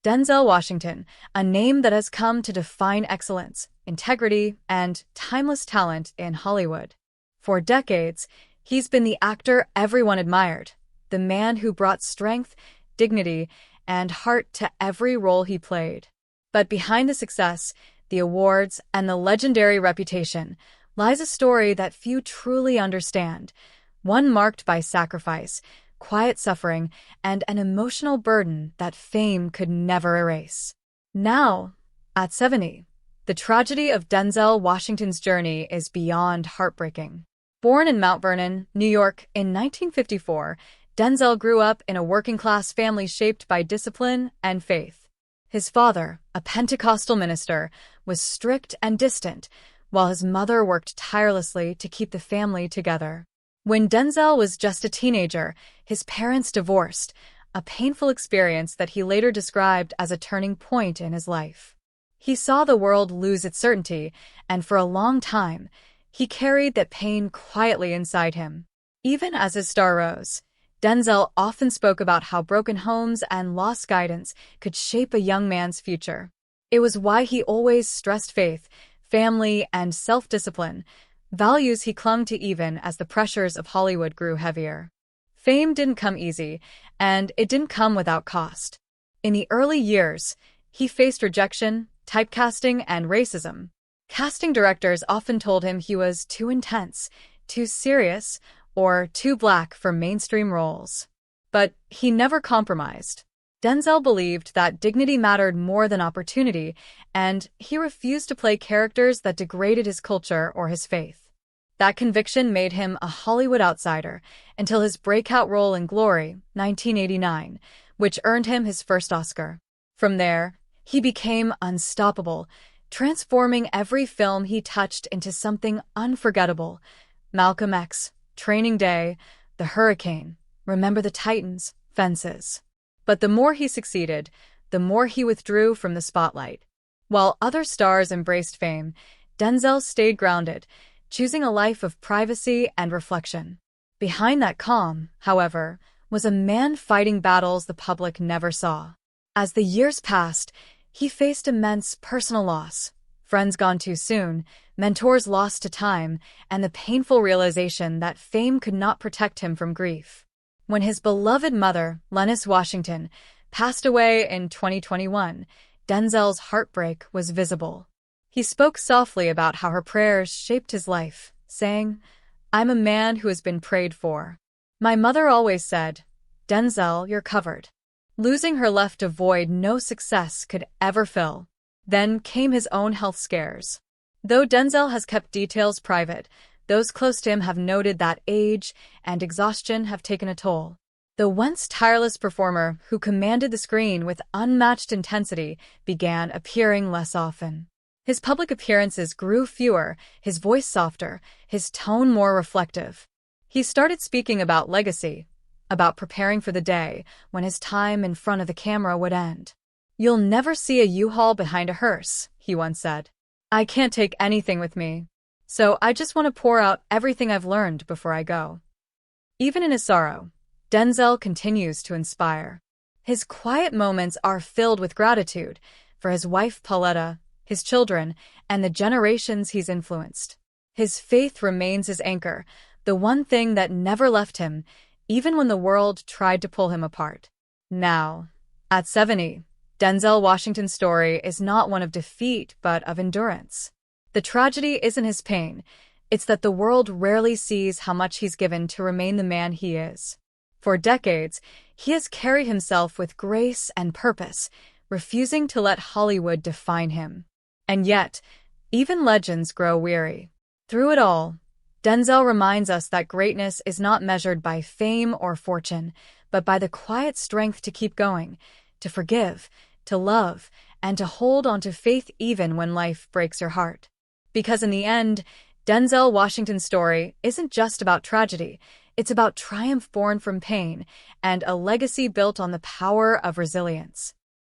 Denzel Washington, a name that has come to define excellence, integrity, and timeless talent in Hollywood. For decades, he's been the actor everyone admired, the man who brought strength, dignity, and heart to every role he played. But behind the success, the awards, and the legendary reputation lies a story that few truly understand, one marked by sacrifice, quiet suffering, and an emotional burden that fame could never erase. Now, at 70, the tragedy of Denzel Washington's journey is beyond heartbreaking. Born in Mount Vernon, New York, in 1954, Denzel grew up in a working-class family shaped by discipline and faith. His father, a Pentecostal minister, was strict and distant, while his mother worked tirelessly to keep the family together. When Denzel was just a teenager, his parents divorced, a painful experience that he later described as a turning point in his life. He saw the world lose its certainty, and for a long time, he carried that pain quietly inside him. Even as his star rose, Denzel often spoke about how broken homes and lost guidance could shape a young man's future. It was why he always stressed faith, family, and self-discipline, values he clung to even as the pressures of Hollywood grew heavier. Fame didn't come easy, and it didn't come without cost. In the early years, he faced rejection, typecasting, and racism. Casting directors often told him he was too intense, too serious, or too black for mainstream roles. But he never compromised. Denzel believed that dignity mattered more than opportunity, and he refused to play characters that degraded his culture or his faith. That conviction made him a Hollywood outsider until his breakout role in Glory, 1989, which earned him his first Oscar. From there, he became unstoppable, transforming every film he touched into something unforgettable. Malcolm X, Training Day, The Hurricane, Remember the Titans, Fences. But the more he succeeded, the more he withdrew from the spotlight. While other stars embraced fame, Denzel stayed grounded, choosing a life of privacy and reflection. Behind that calm, however, was a man fighting battles the public never saw. As the years passed, he faced immense personal loss, friends gone too soon, mentors lost to time, and the painful realization that fame could not protect him from grief. When his beloved mother, Lennis Washington, passed away in 2021, Denzel's heartbreak was visible. He spoke softly about how her prayers shaped his life, saying, "I'm a man who has been prayed for. My mother always said, 'Denzel, you're covered.'" Losing her left a void no success could ever fill. Then came his own health scares. Though Denzel has kept details private, those close to him have noted that age and exhaustion have taken a toll. The once tireless performer who commanded the screen with unmatched intensity began appearing less often. His public appearances grew fewer, his voice softer, his tone more reflective. He started speaking about legacy, about preparing for the day when his time in front of the camera would end. "You'll never see a U-Haul behind a hearse," he once said. "I can't take anything with me. So I just want to pour out everything I've learned before I go." Even in his sorrow, Denzel continues to inspire. His quiet moments are filled with gratitude for his wife Pauletta, his children, and the generations he's influenced. His faith remains his anchor, the one thing that never left him, even when the world tried to pull him apart. Now, at 70, Denzel Washington's story is not one of defeat but of endurance. The tragedy isn't his pain, it's that the world rarely sees how much he's given to remain the man he is. For decades, he has carried himself with grace and purpose, refusing to let Hollywood define him. And yet, even legends grow weary. Through it all, Denzel reminds us that greatness is not measured by fame or fortune, but by the quiet strength to keep going, to forgive, to love, and to hold on to faith even when life breaks your heart. Because in the end, Denzel Washington's story isn't just about tragedy, it's about triumph born from pain and a legacy built on the power of resilience.